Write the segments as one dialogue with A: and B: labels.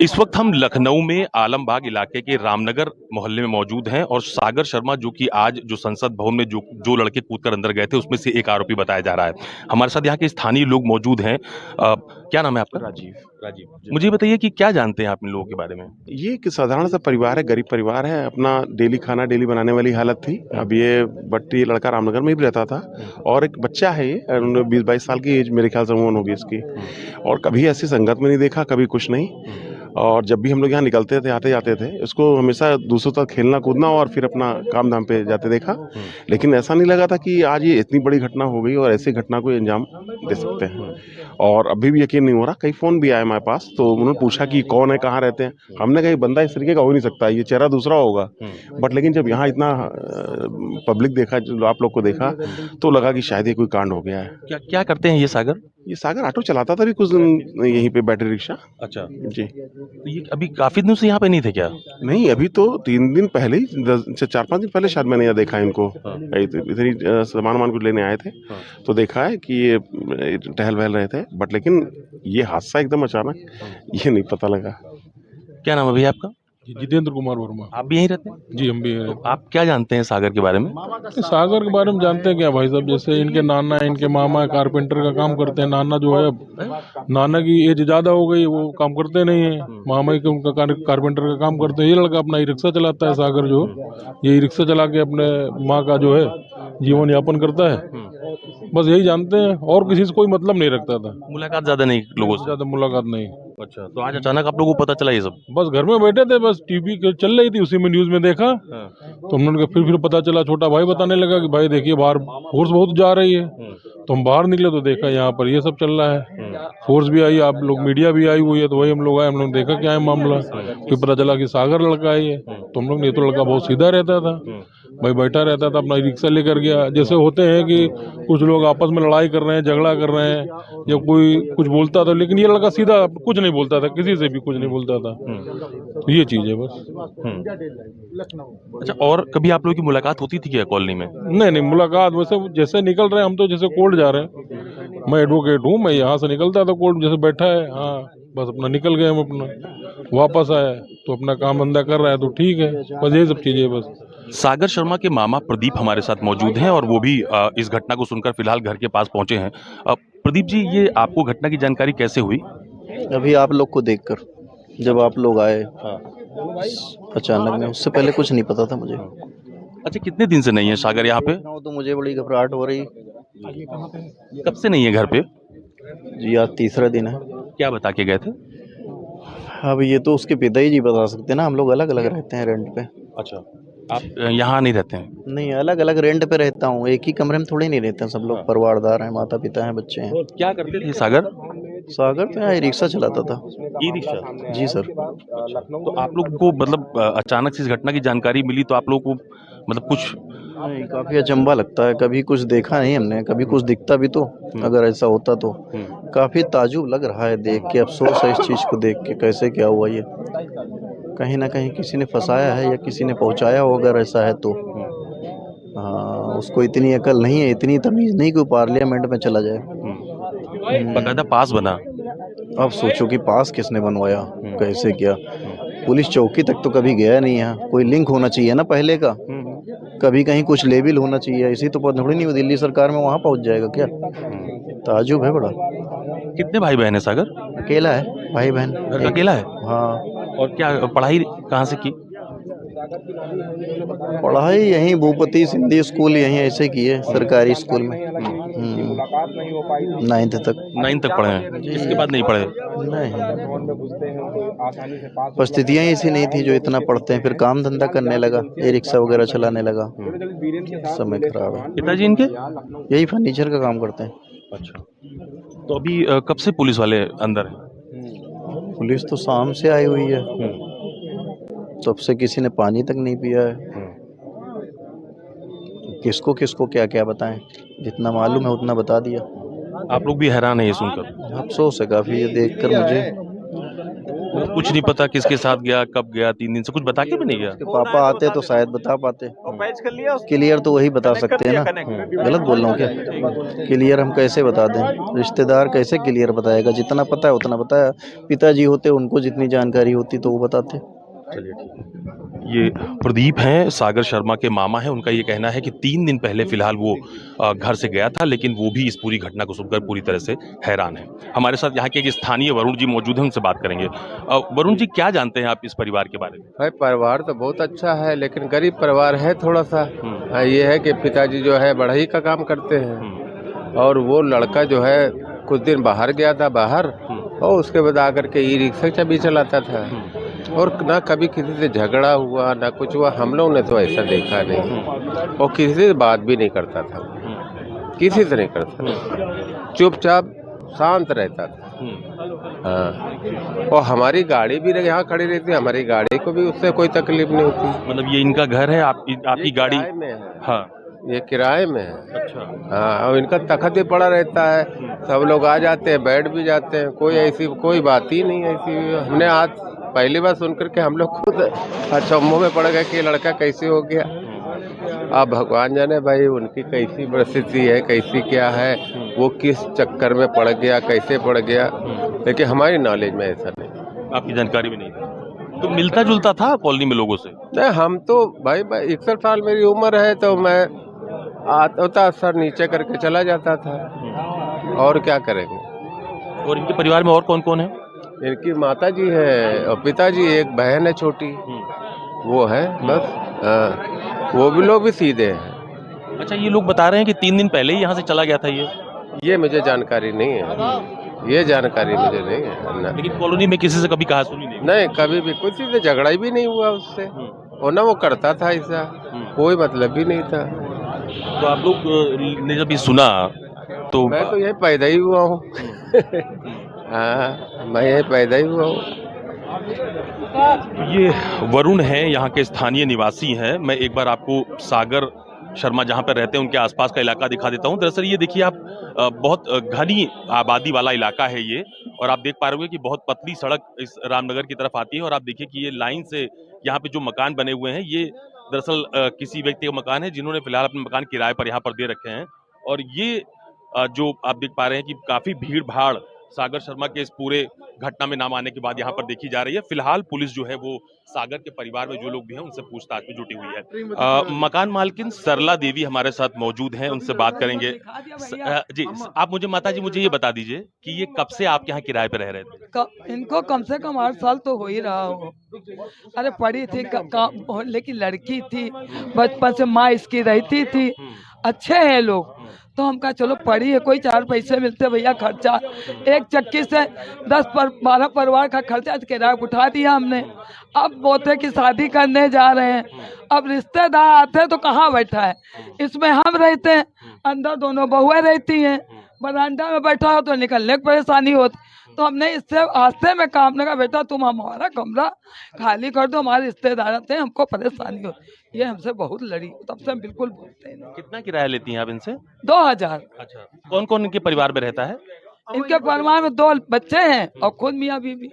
A: इस वक्त हम लखनऊ में आलमबाग इलाके के रामनगर मोहल्ले में मौजूद हैं और सागर शर्मा जो कि आज जो संसद भवन में जो लड़के कूदकर अंदर गए थे उसमें से एक आरोपी बताया जा रहा है। हमारे साथ यहाँ के स्थानीय लोग मौजूद हैं। क्या नाम है आपका?
B: राजीव।
A: राजीव, मुझे बताइए कि क्या जानते हैं आप इन लोगों के बारे में?
B: ये एक साधारण सा परिवार है, गरीब परिवार है, अपना डेली खाना डेली बनाने वाली हालत थी। अब ये बट ये लड़का रामनगर में भी रहता था और एक बच्चा है, ये 20-22 साल की एज मेरे ख्याल से उम्र होगी इसकी। और कभी ऐसी संगत में नहीं देखा, कभी कुछ नहीं। और जब भी हम लोग यहाँ निकलते थे, आते जाते थे, इसको हमेशा दूसरों साथ खेलना कूदना और फिर अपना काम धाम पे जाते देखा। लेकिन ऐसा नहीं लगा था कि आज ये इतनी बड़ी घटना हो गई और ऐसी घटना को अंजाम दे सकते हैं। और अभी भी यकीन नहीं हो रहा। कई फ़ोन भी आए हमारे पास, तो उन्होंने पूछा कि कौन है, कहाँ रहते हैं। हमने कहा बंदा इस तरीके का हो नहीं सकता, ये चेहरा दूसरा होगा। बट लेकिन जब यहाँ इतना पब्लिक देखा, जो आप लोग को देखा, तो लगा कि शायद ये कोई कांड हो गया है।
A: क्या क्या करते हैं ये सागर?
B: ये सागर ऑटो चलाता था भी कुछ दिन यहीं पे, बैटरी रिक्शा।
A: अच्छा,
B: जी।
A: तो ये अभी काफी दिनों से यहाँ पे नहीं थे क्या?
B: नहीं, अभी तो 3 दिन पहले ही, 4-5 दिन पहले शायद मैंने यहाँ देखा इनको। इधर ही सामान वामान कुछ लेने आए थे, तो देखा है कि ये टहल वहल रहे थे। बट लेकिन ये हादसा एकदम अचानक, ये नहीं पता लगा।
A: क्या नाम है भैया आपका?
C: जी, जितेंद्र कुमार वर्मा।
A: आप भी यहीं रहते हैं?
C: जी, हम भी हैं।
A: तो आप क्या जानते हैं सागर के बारे में?
C: सागर के बारे में जानते हैं क्या भाई साहब, जैसे इनके नाना है, इनके मामा है, कारपेंटर का काम करते हैं। नाना जो है, नाना की एज ज़्यादा हो गई, वो काम करते नहीं है। मामा ही उनका कारपेंटर का काम करते हैं। ये लड़का अपना ई रिक्शा चलाता है, सागर जो, ये ई रिक्शा चला के अपने माँ का जो है जीवन यापन करता है। बस यही जानते हैं, और किसी से कोई मतलब नहीं रखता था।
A: मुलाकात ज्यादा नहीं लोगों से?
C: ज़्यादा मुलाकात नहीं।
A: अच्छा, तो आज अचानक आप लोगों को पता चला ये सब?
C: बस घर में बैठे थे, बस टीवी चल रही थी, उसी में न्यूज़ में देखा। तो हम लोग फिर पता चला, छोटा भाई बताने लगा कि भाई देखिए बाहर फोर्स बहुत जा रही है। तो हम बाहर निकले तो देखा यहाँ पर ये सब चल रहा है। फोर्स भी आई, आप लोग मीडिया भी आई हुई है, तो वही हम लोग आए, हम लोग देखा क्या है मामला। फिर पता चला कि सागर लड़का है ये। तो हम लोग ने, तो लड़का बहुत सीधा रहता था भाई, बैठा रहता था, अपना रिक्शा लेकर गया। जैसे होते हैं कि कुछ लोग आपस में लड़ाई कर रहे हैं, झगड़ा कर रहे हैं, या कोई कुछ बोलता था, लेकिन ये लड़का सीधा कुछ नहीं बोलता था, किसी से भी कुछ नहीं बोलता था। तो ये चीज़ है बस।
A: अच्छा, और कभी आप लोगों की मुलाकात होती थी क्या कॉलोनी में?
C: नहीं, मुलाकात वैसे जैसे निकल रहे हैं हम, तो जैसे कोर्ट जा रहे हैं, मैं एडवोकेट हूँ, मैं यहाँ से निकलता था कोर्ट, जैसे बैठा है, हाँ बस अपना निकल गए हम, अपना वापस आए तो अपना काम धंधा कर रहा है, तो ठीक है। बस ये सब चीज़ें बस।
A: सागर शर्मा के मामा प्रदीप हमारे साथ मौजूद हैं और वो भी इस घटना को सुनकर फिलहाल घर के पास पहुंचे हैं। प्रदीप जी, ये आपको घटना की जानकारी कैसे हुई?
D: अभी आप लोग को देखकर, जब आप लोग आए अचानक में, उससे पहले कुछ नहीं पता था मुझे।
A: अच्छा, कितने दिन से नहीं है सागर यहाँ पे?
D: तो मुझे बड़ी घबराहट हो रही।
A: कब से नहीं है घर पे?
D: जी, आज तीसरा दिन है।
A: क्या बता के गए थे?
D: अब ये तो उसके पिताजी जी बता सकते हैं ना, हम लोग अलग अलग रहते हैं रेंट पे।
A: अच्छा, आप यहाँ नहीं रहते हैं?
D: नहीं, अलग अलग रेंट पे रहता हूँ, एक ही कमरे में थोड़े नहीं रहते हैं। सब लोग परिवारदार हैं, माता पिता हैं, बच्चे हैं।
A: क्या करते थे सागर?
D: सागर तो यहाँ रिक्शा चलाता था।
A: E rickshaw?
D: जी सर।
A: तो आप लोग को मतलब अचानक से इस घटना की जानकारी मिली तो आप लोग को मतलब कुछ?
D: नहीं, काफ़ी अचंभा लगता है, कभी कुछ देखा नहीं हमने, कभी कुछ दिखता भी तो, अगर ऐसा होता तो काफ़ी ताजुब लग रहा है देख के। अफसोस है इस चीज़ को देख के, कैसे क्या हुआ ये। कहीं ना कहीं किसी ने फंसाया है या किसी ने पहुंचाया हो, अगर ऐसा है तो। हाँ, उसको इतनी अकल नहीं है, इतनी तमीज़ नहीं कि वो पार्लियामेंट में चला जाए।
A: बकायदा पास बना?
D: अब सोचो कि पास किसने बनवाया, कैसे क्या। पुलिस चौकी तक तो कभी गया नहीं है। कोई लिंक होना चाहिए ना पहले का, कभी कहीं कुछ लेबल होना चाहिए। इसी तो पता थोड़ी नहीं, वो दिल्ली सरकार में वहाँ पहुँच जाएगा क्या। ताजुब है बड़ा।
A: कितने भाई बहन है सागर?
D: अकेला है, भाई बहन
A: अकेला है?
D: हाँ।
A: और क्या पढ़ाई कहाँ से की?
D: पढ़ाई यहीं भूपति सिंधी स्कूल, यहीं ऐसे की है, सरकारी स्कूल में। 9th तक।
A: 9 तक पढ़े हैं? इसके बाद नहीं पढ़े?
D: नहीं, परिस्थितियाँ ऐसी नहीं थी जो इतना पढ़ते हैं। फिर काम धंधा करने लगा, ये रिक्शा वगैरह चलाने लगा। समय खराब है।
A: पिताजी इनके?
D: यही फर्नीचर का काम करते हैं।
A: अच्छा, तो अभी कब से पुलिस वाले अंदर हैं?
D: पुलिस तो शाम से आई हुई है, तब से किसी ने पानी तक नहीं पिया है। किसको किसको क्या क्या बताएं, जितना मालूम है उतना बता दिया।
A: आप लोग भी हैरान है ये सुनकर?
D: अफसोस है काफ़ी ये देखकर मुझे।
A: कुछ नहीं पता किसके साथ गया, कब गया, 3 दिन से कुछ बता के भी नहीं गया।
D: उसके पापा आते तो शायद बता पाते। क्लियर तो वही बता सकते हैं ना, गलत बोल रहा हूँ क्या? क्लियर हम कैसे बता दें? रिश्तेदार कैसे क्लियर बताएगा? जितना पता है उतना बताया। पिताजी होते, उनको जितनी जानकारी होती तो वो बताते।
A: चलिए ठीक है। ये प्रदीप हैं, सागर शर्मा के मामा हैं। उनका ये कहना है कि 3 दिन पहले फिलहाल वो घर से गया था, लेकिन वो भी इस पूरी घटना को सुनकर पूरी तरह से हैरान है। हमारे साथ यहाँ के एक स्थानीय वरुण जी मौजूद हैं, उनसे बात करेंगे। वरुण जी, क्या जानते हैं आप इस परिवार के बारे में?
E: भाई परिवार तो बहुत अच्छा है, लेकिन गरीब परिवार है थोड़ा सा। ये है कि पिताजी जो है बढ़ई का काम करते हैं, और वो लड़का जो है कुछ दिन बाहर गया था बाहर, और उसके बाद आकर के ई रिक्शा भी चलाता था, और ना कभी किसी से झगड़ा हुआ ना कुछ हुआ। हम लोग ने तो ऐसा देखा नहीं, और किसी से बात भी नहीं करता था, किसी से नहीं करता था, चुपचाप शांत रहता था। हाँ, और हमारी गाड़ी भी यहाँ खड़ी रहती है, हमारी गाड़ी को भी उससे कोई तकलीफ नहीं होती।
A: मतलब ये इनका घर है, आपकी गाड़ी?
E: किराए में है।
A: हाँ,
E: ये किराए में है।
A: अच्छा।
E: हाँ, और इनका तखत भी पड़ा रहता है, सब लोग आ जाते हैं, बैठ भी जाते हैं, कोई ऐसी कोई बात ही नहीं ऐसी। हमने आज पहली बार सुन करके हम लोग खुद अचंभों में पड़ गए कि ये लड़का कैसे हो गया। अब भगवान जाने भाई उनकी कैसी परिस्थिति है, कैसी क्या है, वो किस चक्कर में पड़ गया, कैसे पड़ गया, लेकिन हमारी नॉलेज में ऐसा नहीं।
A: आपकी जानकारी में नहीं था? तो मिलता जुलता था कॉलोनी में लोगों से?
E: नहीं, हम तो भाई 61 साल मेरी उम्र है, तो मैं आता था सर नीचे करके चला जाता था, और क्या करेंगे।
A: और इनके परिवार में और कौन कौन है?
E: इनकी माता जी है और पिताजी, एक बहन है छोटी, वो है बस। हाँ, वो भी लोग भी सीधे हैं।
A: अच्छा, ये लोग बता रहे हैं कि 3 दिन पहले ही यहाँ से चला गया था
E: ये मुझे जानकारी नहीं है, ये जानकारी मुझे नहीं है ना।
A: लेकिन कॉलोनी में किसी से कभी कहा सुनी नहीं?
E: नहीं, कभी भी किसी से झगड़ा भी नहीं हुआ उससे, और ना वो करता था ऐसा, कोई मतलब भी नहीं था।
A: तो आप लोग ने जब ये सुना तो?
E: मैं तो यही पैदा ही हुआ हूँ। हाँ, मैं यही पैदा ही हुआ हूँ।
A: ये वरुण हैं, यहाँ के स्थानीय निवासी हैं। मैं एक बार आपको सागर शर्मा जहाँ पर रहते हैं उनके आसपास का इलाका दिखा देता हूँ। दरअसल ये देखिए आप, बहुत घनी आबादी वाला इलाका है ये, और आप देख पा रहे होंगे कि बहुत पतली सड़क इस रामनगर की तरफ आती है, और आप देखिए कि ये लाइन से यहाँ पे जो मकान बने हुए हैं, ये दरअसल किसी व्यक्ति का मकान है जिन्होंने फिलहाल अपने मकान किराए पर यहाँ पर दे रखे हैं। और ये जो आप देख पा रहे हैं कि काफी भीड़ भाड़ सागर शर्मा के इस पूरे घटना में नाम आने के बाद यहाँ पर देखी जा रही है। फिलहाल पुलिस जो है वो सागर के परिवार में जो लोग भी हैं उनसे पूछताछ में जुटी हुई है। मकान मालकिन सरला देवी हमारे साथ मौजूद हैं, उनसे बात करेंगे। जी, आप मुझे माता जी मुझे ये बता दीजिए कि ये कब से आप यहाँ किराए पे रह रहे थे?
F: इनको कम से कम 8 साल तो हो ही रहा हो। अरे पढ़ी थी लेकिन लड़की थी, बचपन से माँ इसकी रहती थी, अच्छे हैं लोग, तो हम कहा चलो पढ़ी है, कोई 4 पैसे मिलते भैया, खर्चा एक चक्की से 10-12 परिवार का खर्चा किराया उठा दिया हमने। अब बोलते कि शादी करने जा रहे हैं, अब रिश्तेदार आते हैं तो कहाँ बैठा है, इसमें हम रहते हैं, अंदर दोनों बहुएं रहती हैं, बरामदा में बैठा हो तो निकलने की परेशानी होती। तो हमने इससे आस्ते में काम लगा, बेटा तुम हमारा कमरा खाली कर दो, हमारे रिश्तेदार आते हैं, हमको परेशानी होती। ये हमसे बहुत लड़ी, तब से हम बिल्कुल बोलते हैं।
A: कितना किराया लेती हैं आप इनसे?
F: 2000।
A: अच्छा, कौन कौन इनके परिवार में रहता है?
F: इनके परिवार में 2 बच्चे हैं और खुद मियाँ बीवी,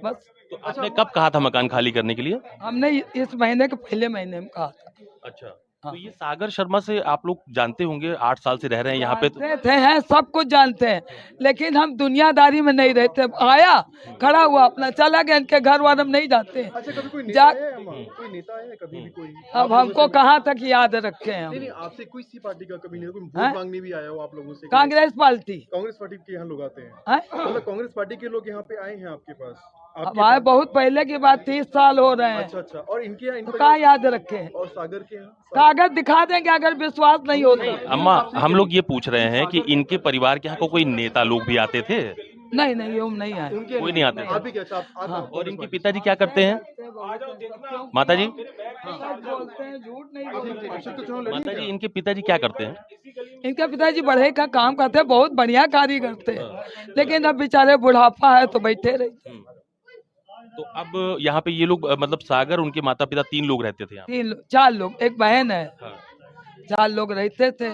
F: बस।
A: तो आपने कब कहा था मकान खाली करने के लिए?
F: हमने इस महीने के पहले महीने में कहा था।
A: अच्छा, तो ये सागर शर्मा से आप लोग जानते होंगे, 8 साल से रह रहे हैं यहाँ पे?
F: थे हैं, सब कुछ जानते हैं, लेकिन हम दुनियादारी में नहीं रहते। आया खड़ा हुआ अपना चला गया, इनके घर वाले हम नहीं जाते हैं।
G: अच्छा, कभी कोई नेता है कभी भी कोई?
F: अब हमको कहाँ तक याद रखे हैं हम?
G: नहीं, आपसे कोई सी पार्टी का कभी नहीं, कोई वोट मांगने भी आया हो आप लोगों से?
F: कांग्रेस पार्टी
G: के यहाँ लोग आते हैं, मतलब कांग्रेस पार्टी के लोग यहाँ पे आए हैं आपके पास?
F: हमारे बहुत पहले की बात, 30 साल हो रहे हैं।
G: अच्छा, और इनके यहाँ
F: तो कहाँ याद रखे?
G: और सागर के यहाँ
F: कागज दिखा देंगे अगर विश्वास नहीं होता।
A: अम्मा, हम लोग ये पूछ रहे हैं कि इनके परिवार के यहाँ को कोई नेता लोग भी आते थे?
F: नहीं, हम नहीं आए,
A: कोई नहीं आते
G: आप भी क्या?
A: और इनके पिताजी क्या करते हैं? माता जी,
F: बोलते हैं, झूठ नहीं बोलते।
A: माता जी, इनके पिताजी क्या करते हैं?
F: इनके पिताजी बढ़े का काम करते हैं, बहुत बढ़िया कार्य करते हैं, लेकिन अब बेचारे बुढ़ापा है तो बैठे रहे।
A: तो अब यहाँ पे ये लोग मतलब सागर, उनके माता पिता 3 लोग रहते थे यहाँ?
F: 4 लोग, एक बहन है। 4 लोग रहते थे,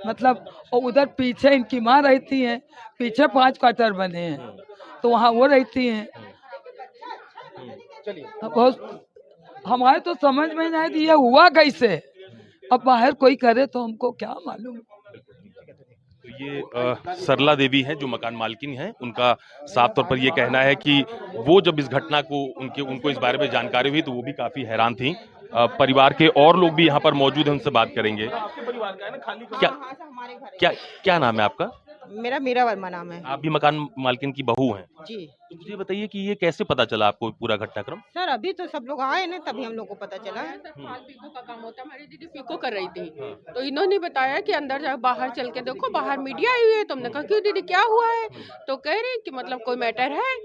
F: मतलब और उधर पीछे इनकी माँ रहती है, पीछे 5 क्वार्टर बने हैं, तो वहाँ वो रहती हैं।
G: चलिए
F: अब बहुत हमारे तो समझ में नहीं आती ये हुआ कैसे। अब बाहर कोई करे तो हमको क्या मालूम।
A: तो ये सरला देवी हैं जो मकान मालकिन हैं, उनका साफ तौर पर ये कहना है कि वो जब इस घटना को उनको इस बारे में जानकारी हुई तो वो भी काफी हैरान थी। परिवार के और लोग भी यहाँ पर मौजूद हैं, उनसे बात करेंगे। क्या क्या क्या नाम है आपका?
H: मेरा मीरा वर्मा नाम है
A: आप भी मकान मालकिन की बहू हैं,
H: जी।
A: तो मुझे बताइए कि ये कैसे पता चला आपको पूरा घटनाक्रम?
H: सर अभी तो सब लोग आए ना तभी हम लोग को पता चला है।
I: फाल पीको का काम होता है। हमारी दीदी पीको कर रही थी तो इन्होंने बताया कि अंदर जाओ, बाहर चल के देखो, बाहर मीडिया आई हुई है। तुमने कहा क्यों दीदी क्या हुआ है? तो कह रही कि मतलब कोई मैटर है।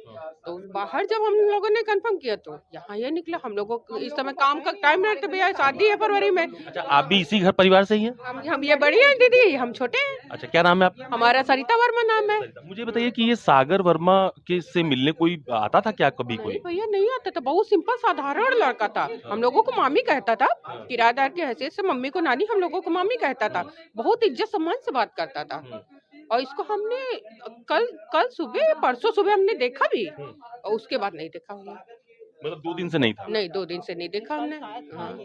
I: तो बाहर जब हम लोगों ने कंफर्म किया तो यहाँ ये निकला। हम लोगों को इस समय काम का टाइम रहता भैया, शादी है फरवरी में।
A: अच्छा, आप भी इसी घर परिवार से ही हैं?
I: हम ये बड़ी हैं दीदी, हम छोटे हैं।
A: अच्छा, क्या नाम है आपका?
I: हमारा सरिता वर्मा नाम है।
A: मुझे बताइए कि ये सागर वर्मा के से मिलने कोई आता था क्या कभी कोई?
I: नहीं भैया नहीं आता था, बहुत सिंपल साधारण लड़का था। हम लोगों को मामी कहता था, किराएदार की हैसियत से मम्मी को नानी, हम लोगों को मामी कहता था। बहुत इज्जत सम्मान से बात करता था। और इसको हमने कल सुबह परसों सुबह हमने देखा भी और उसके बाद नहीं देखा हमने।
A: मतलब 2 दिन से नहीं था?
I: नहीं 2 दिन से नहीं देखा हमने। हाँ।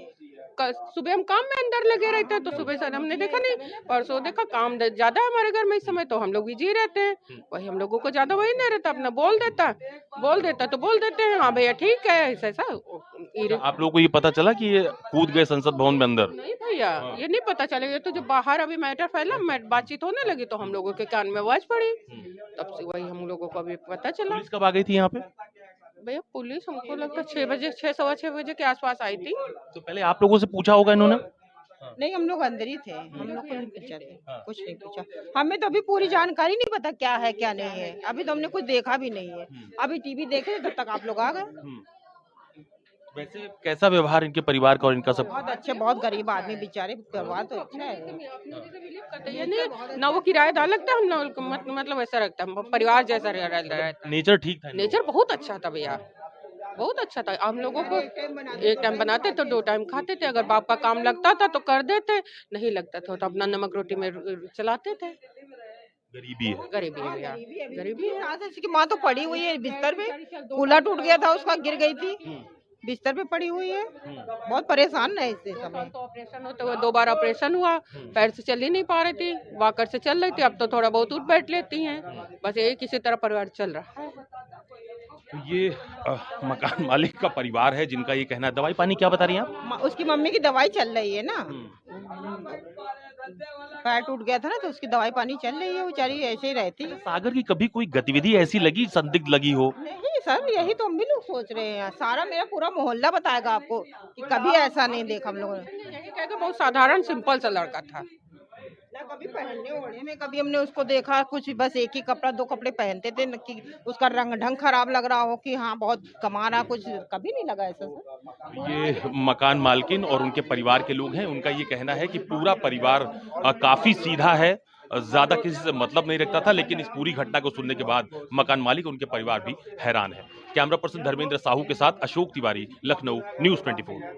I: कल सुबह हम काम में अंदर लगे रहते हैं तो सुबह से हमने देखा नहीं। परसों देखा, काम ज्यादा है हमारे घर में इस समय तो हम लोग बिजी रहते हैं। वही हम लोगों को ज्यादा वही नहीं रहता, अपना बोल देता तो बोल देते हैं हाँ भैया ठीक है ऐसा।
A: आप लोगों को ये पता चला कि ये कूद गए संसद भवन में अंदर?
I: नहीं भैया ये नहीं पता चलेगा। तो जब बाहर अभी मैटर फैला, बातचीत होने लगी तो हम लोगों के कान में आवाज पड़ी, तब से वही हम लोगों को अभी पता चला।
A: पुलिस कब आ गई थी यहाँ पे?
I: भैया पुलिस हमको लगता है 6 बजे 6 सवा 6 बजे के आसपास आई थी।
A: तो पहले आप लोगों से पूछा होगा इन्होंने?
H: नहीं हम लोग अंदर ही थे, हम लोग को नहीं पूछा थे, कुछ नहीं पूछा। हमें तो अभी पूरी जानकारी नहीं पता क्या है क्या नहीं है। अभी तो हमने कुछ देखा भी नहीं है। अभी टीवी देखे तब तक आप लोग आ गए।
A: वैसे कैसा व्यवहार इनके परिवार का और इनका सब?
H: बहुत अच्छे, बहुत गरीब आदमी बेचारे, व्यवहार तो अच्छा है।
I: ये नहीं ना वो किराएदार लगता है, हम लोग मतलब ऐसा रखता है परिवार जैसा रहता है।
A: नेचर ठीक था?
I: नेचर बहुत अच्छा था भैया, बहुत अच्छा था। हम लोगों को एक टाइम बनाते तो 2 टाइम खाते थे। अगर बाप का काम लगता था तो कर देते, नहीं लगता था तो अपना नमक रोटी में चलाते थे।
A: गरीबी है?
I: गरीबी है भैया, गरीबी है।
H: इसकी माँ तो पड़ी हुई है बिस्तर पे, कूलर टूट गया था उसका, गिर गई थी, बिस्तर पे पड़ी हुई है। बहुत परेशान है इससे समय।
I: तो ऑपरेशन होते हुए 2 बार ऑपरेशन हुआ, पैर से चल ही नहीं पा रही थी, वॉकर से चल रही थी। अब तो थोड़ा बहुत उठ बैठ लेती हैं। बस यही किसी तरह परिवार चल रहा है।
A: तो ये मकान मालिक का परिवार है जिनका ये कहना है। दवाई पानी क्या बता रही हैं आप?
H: उसकी मम्मी की दवाई चल रही है ना, पैर टूट गया था ना तो उसकी दवाई पानी चल रही है, बेचारी ऐसे ही रहती है।
A: सागर की कभी कोई गतिविधि ऐसी लगी, संदिग्ध लगी हो?
H: नहीं सर, यही तो हम भी लोग सोच रहे हैं। सारा मेरा पूरा मोहल्ला बताएगा आपको कि कभी ऐसा नहीं देखा हम लोगों ने।
I: यही कहेगा बहुत साधारण सिंपल सा लड़का था।
H: ना कभी पहनने ओढ़ने में कभी हमने उसको देखा कुछ, बस एक ही कपड़ा 2 कपड़े पहनते थे कि उसका रंग ढंग खराब लग रहा हो कि हाँ बहुत कमा रहा, कुछ कभी नहीं लगा ऐसा सर।
A: ये मकान मालकिन और उनके परिवार के लोग हैं, उनका ये कहना है कि पूरा परिवार काफी सीधा है, ज्यादा किसी से मतलब नहीं रखता था। लेकिन इस पूरी घटना को सुनने के बाद मकान मालिक और उनके परिवार भी हैरान है। कैमरा पर्सन धर्मेंद्र साहू के साथ अशोक तिवारी, लखनऊ, न्यूज़ 24।